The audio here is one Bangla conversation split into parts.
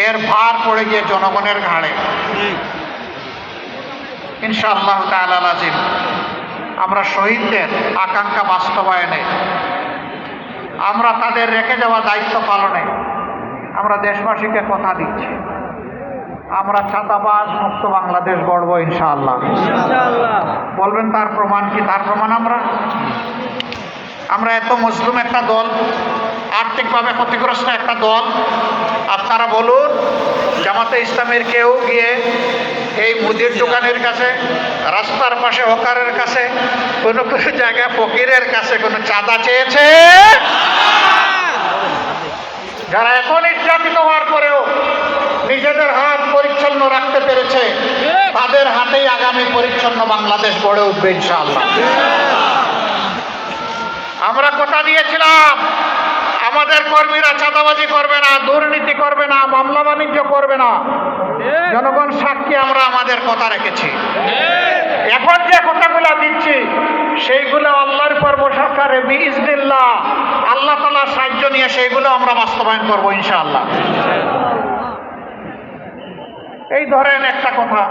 এর ভার পড়ে গিয়ে জনগণের ঘাড়ে। ইনশাআল্লাহ তাআলা আজিম আমরা শহীদদের আকাঙ্ক্ষা বাস্তবায়নে, আমরা তাদের রেখে যাওয়া দায়িত্ব পালনে আমরা দেশবাসীকে কথা দিচ্ছি, আমরা চাঁদাবাজ মুক্ত বাংলাদেশ গড়ব ইনশাআল্লাহ। বলবেন তার প্রমাণ কি? তার প্রমাণ আমরা এত মজলুম একটা দল, আর্থিকভাবে ক্ষতিগ্রস্ত একটা দল, আপনারা বলুন জামাতে ইসলামের কেউ গিয়ে এই মুদির দোকানের কাছে, রাস্তার পাশে হকারের কাছে, কোনো কোনো জায়গায় ফকিরের কাছে কোনো চাঁদা চেয়েছে? যারা এখন নির্যাতিত হওয়ার পরেও নিজেদের হাত পরিচ্ছন্ন রাখতে পেরেছে, তাদের হাতেই আগামী পরিচ্ছন্ন বাংলাদেশ গড়ে উঠবে ইনশাআল্লাহ। আমরা কথা দিয়েছিলাম আমাদের কর্মীরা চাঁদাবাজি করবে না, দুর্নীতি করবে না, মামলা বাণিজ্য করবে না। জনগণ সাক্ষী, আমরা আমাদের কথা রেখেছি। এখন যে কথাগুলো দিচ্ছি সেইগুলো আল্লাহর উপর ভরসা করে বিইজনিল্লাহ, আল্লাহ তাআলার সাহায্য নিয়ে সেইগুলো আমরা বাস্তবায়ন করব ইনশাআল্লাহ। এই ধরেন একটা কথা,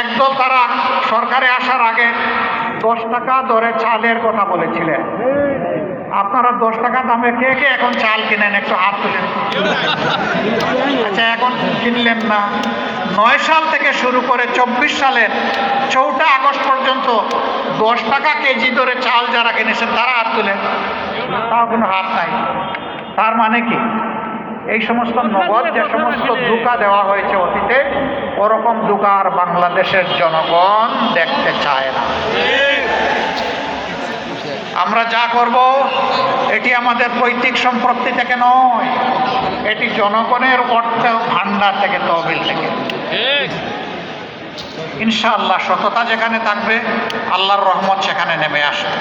একদল তারা সরকারে আসার আগে 10 টাকা দরে চালের কথা বলেছিলেন। আপনারা 10 টাকা দামে কে কে এখন চাল কিনেন? একটু হাত তুলেন। আচ্ছা, এখন কিনলেন না। 9 সাল থেকে শুরু করে 24 সালের 4 আগস্ট পর্যন্ত 10 টাকা কেজি দরে চাল যারা কিনেছেন তারা হাত তুলেন। তাও কোনো হাত নাই। তার মানে কি? এই সমস্ত নগদ যে সমস্ত ধোঁকা দেওয়া হয়েছে অতীতে, ওরকম ধোঁকা আর বাংলাদেশের জনগণ দেখতে চায় না। আমরা যা করব এটি আমাদের পৈতৃক সম্পত্তি থেকে নয়, এটি জনগণের অর্থ ভান্ডার থেকে, তহবিল থেকে। ইনশাআল্লাহ সততা যেখানে থাকবে আল্লাহর রহমত সেখানে নেমে আসবে।